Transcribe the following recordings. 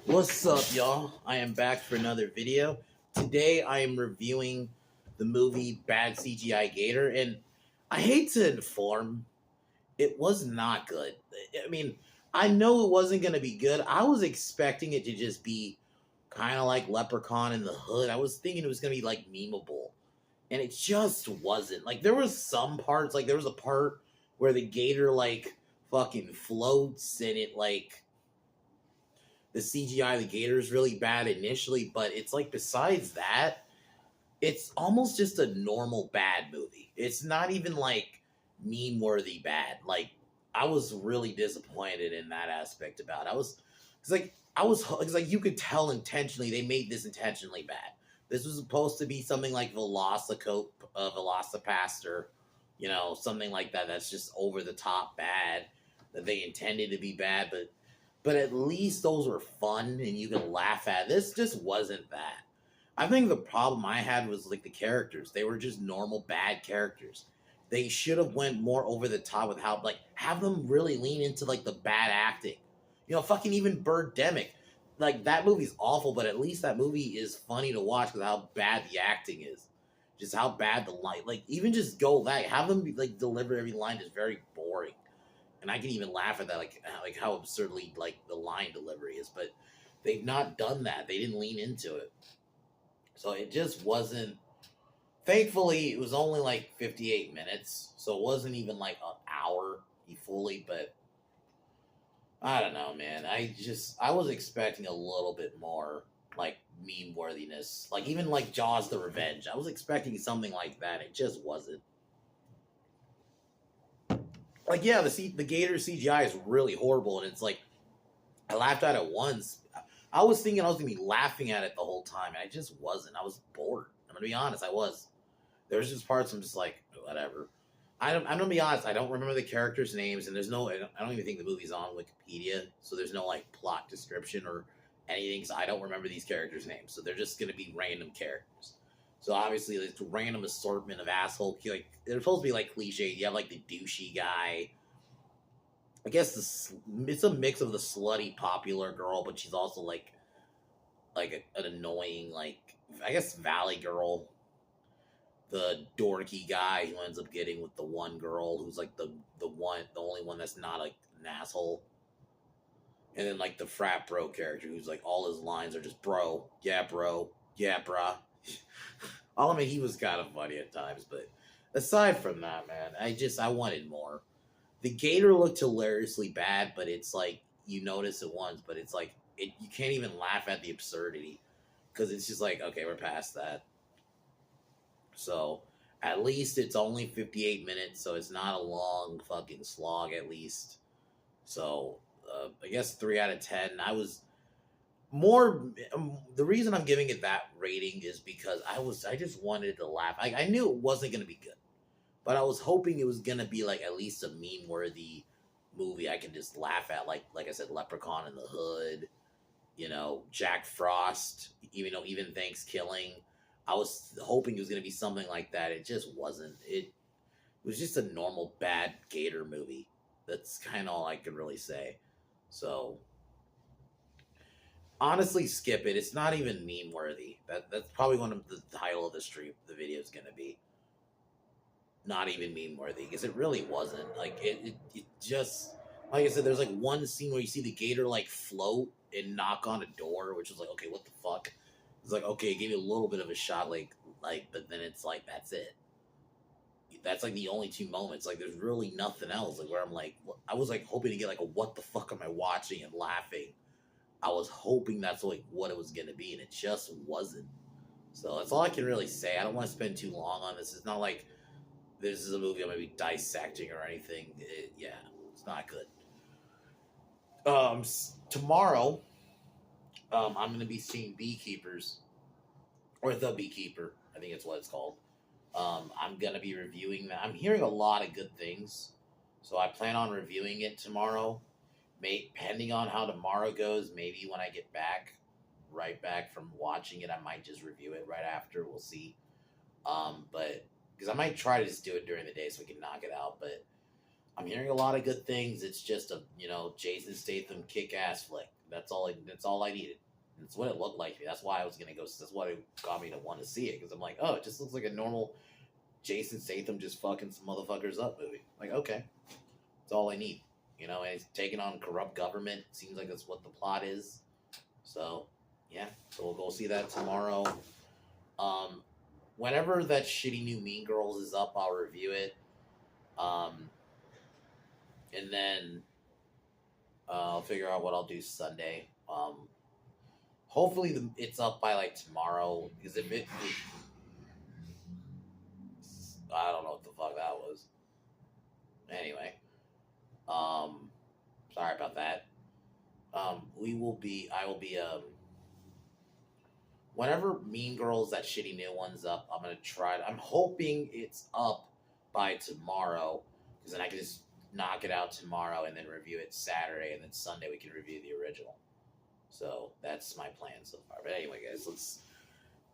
What's up, y'all? I am back for another video. Today I am reviewing the movie Bad CGI Gator, and I hate to inform, it was not good. I mean, I know it wasn't going to be good. I was expecting it to just be kind of like Leprechaun in the Hood. I was thinking it was going to be like Memeable, and it just wasn't. Like, there was some parts, like there was a part where the gator like fucking floats and it like the CGI of the Gator is really bad initially, but it's like besides that, it's almost just a normal bad movie. It's not even like meme worthy bad. Like I was really disappointed in that aspect about it. It's like you could tell intentionally they made this intentionally bad. This was supposed to be something like Velocicope, Velocipaster, something like that. That's just over the top bad that they intended to be bad, but at least those were fun and you can laugh at. This just wasn't that. I think the problem I had was like the characters. They were just normal bad characters. They should have went more over the top with how like have them really lean into like the bad acting. Fucking even Birdemic. Like that movie's awful, but at least that movie is funny to watch because how bad the acting is. Just how bad the line, like even just go that have them like deliver every line is very boring, and I can even laugh at that, like how absurdly like the line delivery is. But they've not done that. They didn't lean into it, so it just wasn't. Thankfully, it was only like 58 minutes, so it wasn't even like an hour fully. But I don't know, man. I was expecting a little bit more like meme worthiness, like even like Jaws: The Revenge. I was expecting something like that. It just wasn't. Like yeah, the Gator CGI is really horrible, and it's like I laughed at it once. I was thinking I was gonna be laughing at it the whole time, and I just wasn't. I was bored. I'm gonna be honest. I was. There was just parts I'm just like whatever. I'm gonna be honest. I don't remember the characters' names, and there's no. I don't even think the movie's on Wikipedia, so there's no like plot description or anything. So I don't remember these characters' names. So they're just gonna be random characters. So obviously, it's a random assortment of asshole. Like they're supposed to be like cliche. You have like the douchey guy. I guess it's a mix of the slutty popular girl, but she's also an annoying I guess Valley girl, the dorky guy who ends up getting with the one girl who's like the only one that's not like an asshole, and then like the frat bro character who's like all his lines are just bro, yeah bruh. I mean he was kind of funny at times, but aside from that, man, I wanted more. The Gator looked hilariously bad, but it's like you notice it once, but it's like you can't even laugh at the absurdity because it's just like okay, we're past that. So at least it's only 58 minutes, so it's not a long fucking slog. At least, so I guess 3 out of 10. I was more. The reason I'm giving it that rating is because I just wanted to laugh. I knew it wasn't gonna be good. But I was hoping it was gonna be like at least a meme worthy movie I can just laugh at, like I said, Leprechaun in the Hood, Jack Frost, even Thanksgiving. I was hoping it was gonna be something like that. It just wasn't. It was just a normal bad Gator movie. That's kind of all I can really say. So honestly, skip it. It's not even meme worthy. That's probably one of the title of the stream. The video is gonna be not even meme worthy because it really wasn't like it just like I said there's like one scene where you see the gator like float and knock on a door, which was like okay, what the fuck. It's like okay, it gave you a little bit of a shot, but then it's like that's it. That's like the only two moments. Like there's really nothing else like where I'm like I was like hoping to get like a what the fuck am I watching and laughing. I was hoping that's like what it was gonna be, and it just wasn't. So that's all I can really say. I don't want to spend too long on this. It's not like this is a movie I'm gonna be dissecting or anything. Yeah, it's not good. Tomorrow, I'm gonna be seeing Beekeepers or The Beekeeper. I think it's what it's called. I'm gonna be reviewing that. I'm hearing a lot of good things, so I plan on reviewing it tomorrow. Depending on how tomorrow goes, maybe when I get right back from watching it, I might just review it right after. We'll see. But because I might try to just do it during the day so we can knock it out. But I'm hearing a lot of good things. It's just a Jason Statham kick-ass flick. That's all I needed. That's what it looked like. That's why I was gonna go. That's what it got me to want to see it because I'm like, oh, it just looks like a normal Jason Statham just fucking some motherfuckers up movie. Like, okay, that's all I need. And he's taking on corrupt government. Seems like that's what the plot is. So, yeah. So we'll go see that tomorrow. Um, Whenever that shitty new Mean Girls is up, I'll review it. Um, and then I'll figure out what I'll do Sunday. Hopefully it's up by like tomorrow because if I don't know what the fuck that was. Anyway, sorry about that. I will be whenever Mean Girls, that shitty new one's up, I'm gonna try I'm hoping it's up by tomorrow because then I can just knock it out tomorrow and then review it Saturday, and then Sunday we can review the original. So that's my plan so far. But anyway, guys,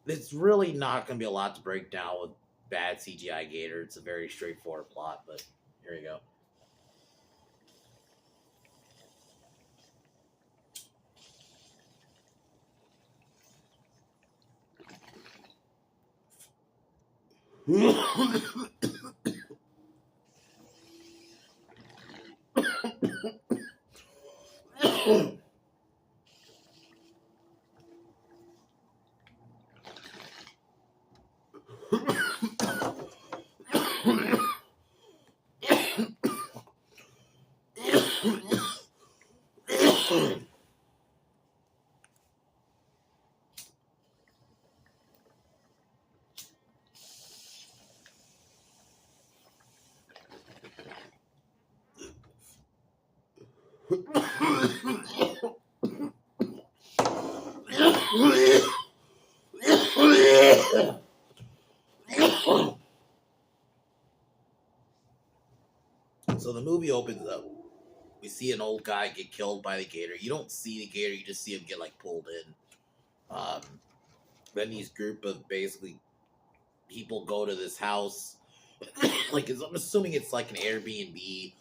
it's really not gonna be a lot to break down with bad CGI Gator. It's a very straightforward plot, but here you go. So the movie opens up. We see an old guy get killed by the gator. You don't see the gator, you just see him get like pulled in. Um, then these group of basically people go to this house. Like I'm assuming it's like an Airbnb.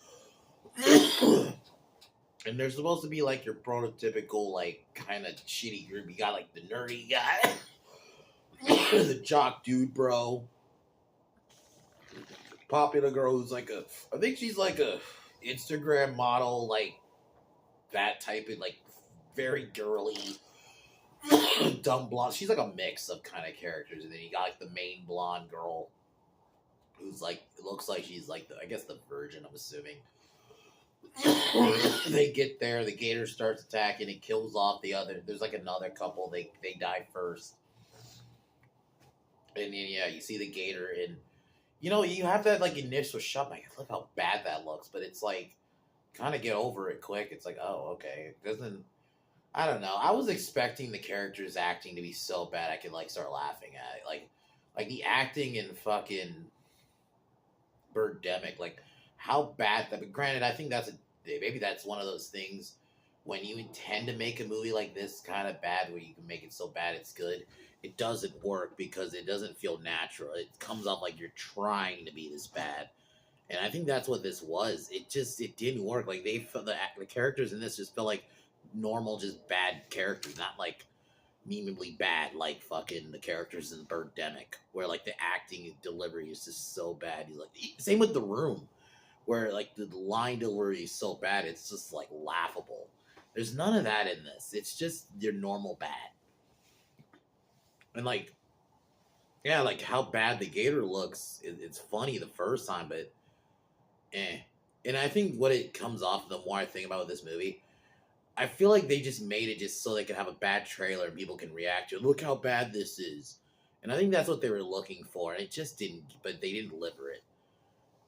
And they're supposed to be like your prototypical, like, kind of shitty group. You got like the nerdy guy, the jock dude, bro. Popular girl who's like I think she's like a Instagram model, like that type of, like, very girly, dumb blonde. She's like a mix of kind of characters. And then you got like the main blonde girl who's like, it looks like she's like I guess the virgin, I'm assuming. They get there, the gator starts attacking, it kills off the other. There's like another couple, they die first. And then, yeah, you see the gator, and you have that like initial shot, like, look how bad that looks, but it's like, kind of get over it quick. It's like, oh, okay. It doesn't, I don't know. I was expecting the characters acting to be so bad I could like start laughing at it. Like the acting in fucking Birdemic, like how bad that. But granted, I think maybe that's one of those things when you intend to make a movie like this kind of bad, where you can make it so bad it's good. It doesn't work because it doesn't feel natural. It comes off like you're trying to be this bad, and I think that's what this was. It didn't work. Like the characters in this just felt like normal, just bad characters, not like memeably bad like fucking the characters in Birdemic, where like the acting and delivery is just so bad. He's like, same with The Room, where like the line delivery is so bad it's just like laughable. There's none of that in this. It's just your normal bad. And like, yeah, like how bad the gator looks, it's funny the first time, but and I think what it comes off, the more I think about this movie, I feel like they just made it just so they could have a bad trailer and people can react to it. Look how bad this is. And I think that's what they were looking for. And it just didn't, but they didn't deliver it.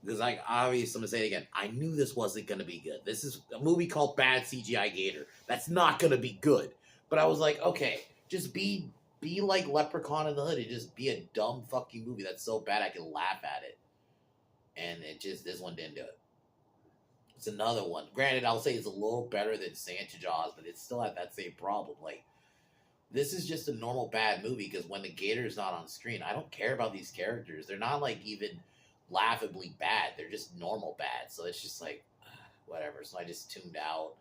Because, like, obviously, I'm going to say it again. I knew this wasn't going to be good. This is a movie called Bad CGI Gator. That's not going to be good. But I was like, okay, just be like Leprechaun in the Hood. And just be a dumb fucking movie that's so bad I can laugh at it. And this one didn't do it. It's another one. Granted, I'll say it's a little better than Santa Jaws, but it still had that same problem. Like, this is just a normal bad movie because when the gator's not on screen, I don't care about these characters. They're not, like, even laughably bad. They're just normal bad. So it's just like, whatever. So I just tuned out.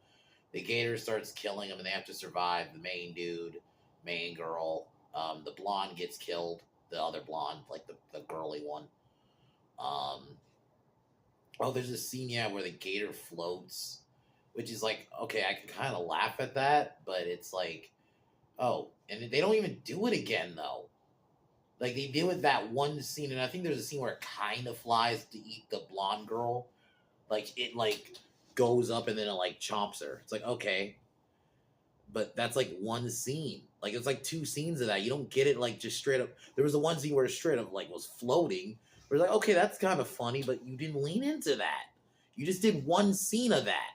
The Gator starts killing them, and they have to survive. The main dude, main girl, the blonde gets killed. The other blonde, like the girly one. Um, oh, there's a scene, yeah, where the Gator floats, which is like, okay, I can kind of laugh at that, but it's like, oh, and they don't even do it again though. Like they do it that one scene, and I think there's a scene where it kind of flies to eat the blonde girl. Like it like goes up and then it like chomps her. It's like okay, but that's like one scene. Like it's like two scenes of that. You don't get it like just straight up. There was the one scene where it straight up like was floating. We're like, okay, that's kind of funny, but you didn't lean into that. You just did one scene of that.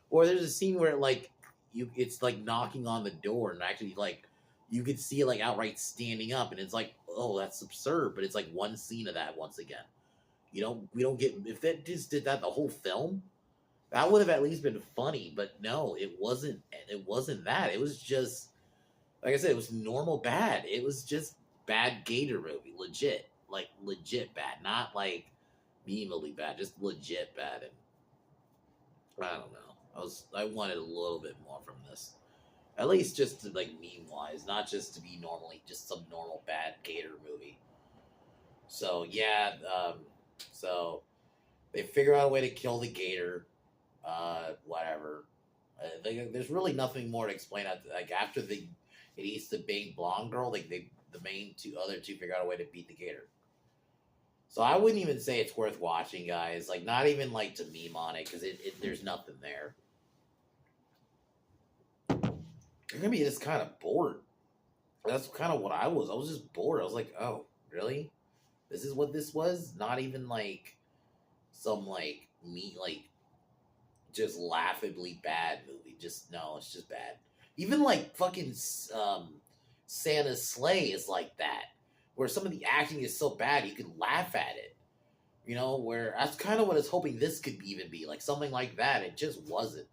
Or there's a scene where like it's like knocking on the door and actually like you could see it like outright standing up, and it's like, oh, that's absurd. But it's like one scene of that once again. You know, we don't get if that just did that the whole film, that would have at least been funny. But no, it wasn't. It wasn't that. It was just like I said, it was normal bad. It was just bad Gator movie, legit, like legit bad, not like memeably bad, just legit bad. And I don't know. I wanted a little bit more from this. At least just to like meme wise, not just to be normally just some normal bad Gator movie. So yeah, so they figure out a way to kill the Gator. Whatever. There's really nothing more to explain. Like after it eats the big blonde girl, like the main other two figure out a way to beat the Gator. So I wouldn't even say it's worth watching, guys. Like not even like to meme on it because there's nothing there. You're gonna be just kind of bored. That's kind of what I was. I was just bored. I was like, oh, really? This is what this was? Not even like some like like just laughably bad movie. Just no, it's just bad. Even like fucking Santa's Sleigh is like that, where some of the acting is so bad you can laugh at it. You know, where that's kind of what I was hoping this could even be, like something like that. It just wasn't.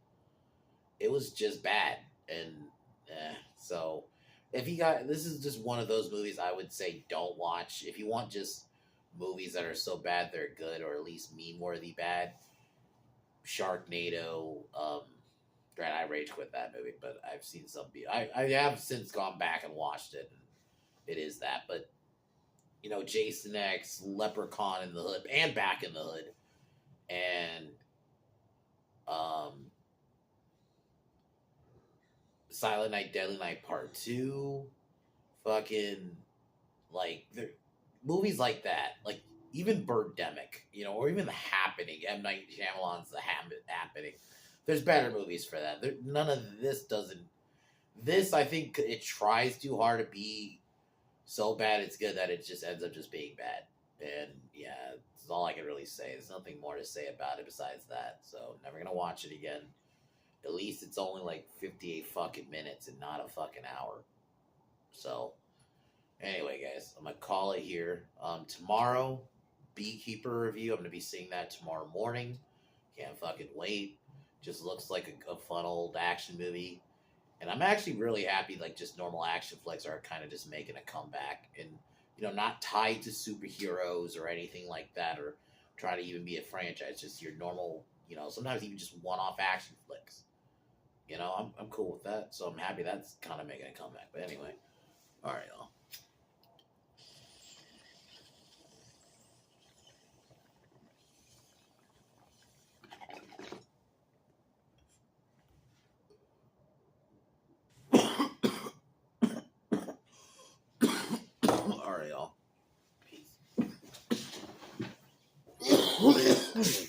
It was just bad, and so if you got this is just one of those movies I would say don't watch if you want just movies that are so bad they're good or at least meme worthy bad. Sharknado. Granted, I rage quit that movie, but I've seen some. I have since gone back and watched it, and it is that. But you know, Jason X, Leprechaun in the Hood, and Back in the Hood, and Silent Night, Deadly Night Part 2, fucking, like, movies like that, like, even Birdemic, you know, or even The Happening, M. Night Shyamalan's The Happening. There's better movies for that. None of this doesn't. This, I think, it tries too hard to be so bad it's good that it just ends up just being bad. And, yeah, that's all I can really say. There's nothing more to say about it besides that. So, never gonna watch it again. At least it's only like 58 fucking minutes and not a fucking hour. So, anyway, guys, I'm gonna call it here. Tomorrow, Beekeeper review. I'm gonna be seeing that tomorrow morning. Can't fucking wait. Just looks like a fun old action movie. And I'm actually really happy, like, just normal action flicks are kind of just making a comeback. And, you know, not tied to superheroes or anything like that, or trying to even be a franchise. Just your normal, you know, sometimes even just one-off action flicks. You know, I'm cool with that. So I'm happy that's kind of making a comeback. But anyway, all right, y'all. All right, y'all. Peace.